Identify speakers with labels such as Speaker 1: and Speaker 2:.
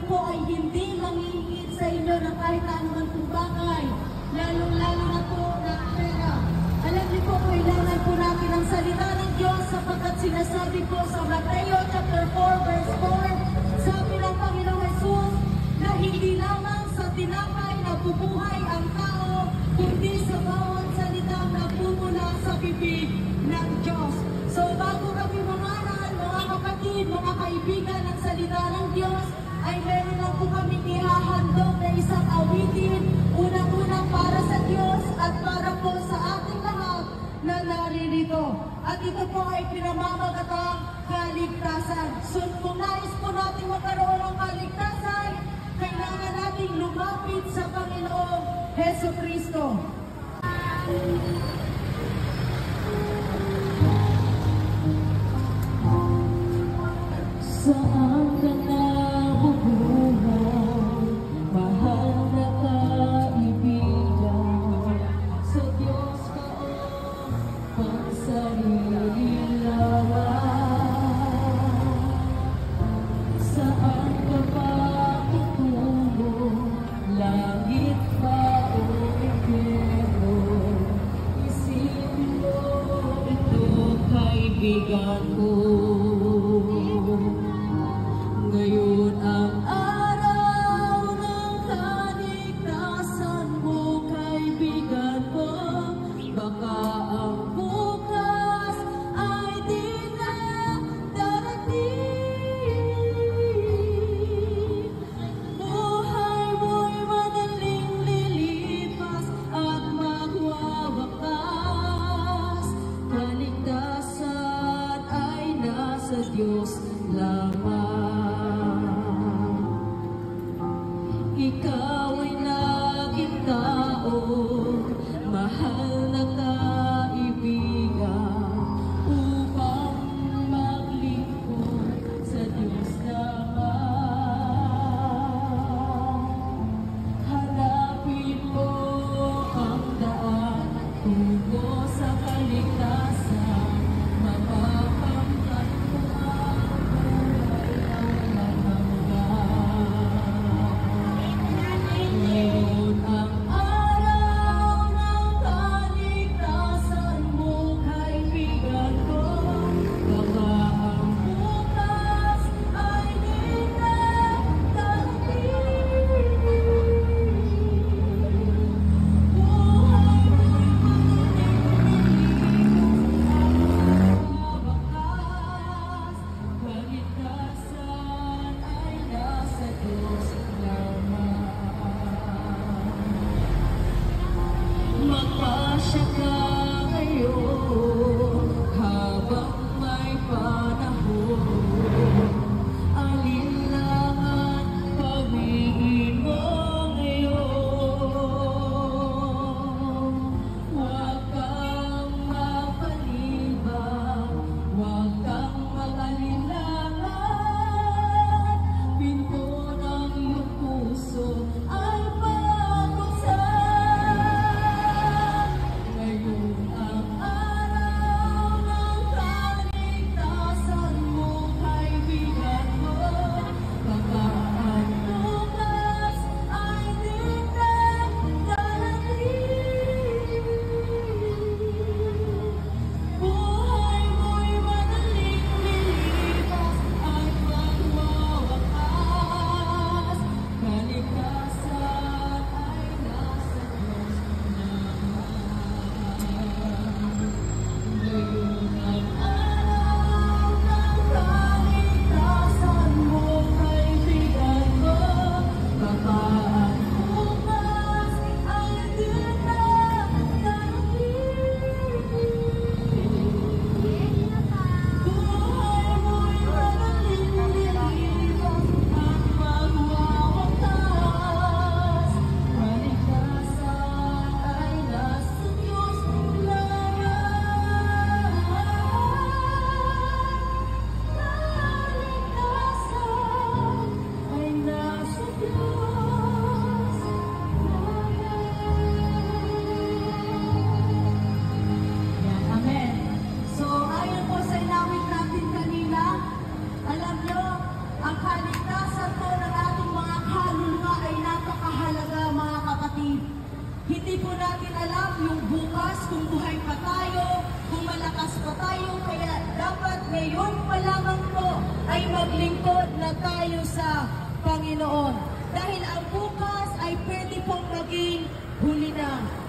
Speaker 1: po ay hindi mangingit sa inyo ng kahit anuman pong bagay, lalong-lalo na po na pera. Alam niyo po, kailangan po natin ang salita ng Diyos sapagkat sinasabi po sa Mateo chapter 4 verse 4, sabi ng Panginoong Jesus na hindi lamang sa tinapay nabubuhay ang tao, kundi sa bawat salitang nagmumula sa bibig ng Diyos. So bago kami mangaral, mga kapatid, mga kaibigan ng salita ng Diyos, ay meron lang po kami ihahandog na isang awitin, unang-unang para sa Diyos at para po sa ating lahat na naririto. At ito po ay pinamamagatang kaligtasan. So kung nais po natin magkaroon ng kaligtasan, kailangan natin lumapit sa Panginoong Jesucristo. Saan ka nabubuhay, mahal na kaibigan, sa Diyos ka o pansarili lamang? Saan ka ba tutungo, langit ba o impyerno? Isipin mo ito, kaibigan ko. Ngayon ang araw ng kaligtasan mo, kaibigan ko. Baka ang bukas ay di na darating. Buhay mo'y madaling lilipas at magwawakas. Kaligtasan ay nasa Diyos lamang. Ikaw ay naging tao, mahal na kaibigan, upang maglingkod sa Diyos lamang. Hanapin mo ang daan tungo sa kaligtasan, mapapangkat mo ang buhay ng hanggan. Ngayon ang araw ng kaligtasan mo, kaibigan ko. Baka ang bukas ay di na darating. Buhay mo'y madaling kaligtasan ay nasa Diyos lamang. Magpasya ka ngayon habang may panahon. Alinlangan pagwiin mo ngayon. Huwag kang mapalibang, huwag kang mag-alinlangan. Pinto ng iyong puso ay pabuksan. Ngayon ang araw ng kaligtasan mo, kaibigan mo. Baka ang bukas ay di na darating. Buhay mo'y madaling lilipas at magwawakas. Kaligtasan ay nasa Diyos lamang. Ngayon ang araw ng kaligtasan mo, kaibigan ko. Baka ang bukas ay di na darating. Buhay mo'y madaling lilipas at magwawakas. Kaligtasan ay nasa Diyos lamang. Kaligtasan ay nasa Diyos lamang. Amen. So, ayon po sa inawit natin kanina, alam nyo, ang kaligtasan po ng ating mga ay maglingkod na tayo sa Panginoon. Dahil ang bukas ay pwede pong maging huli na.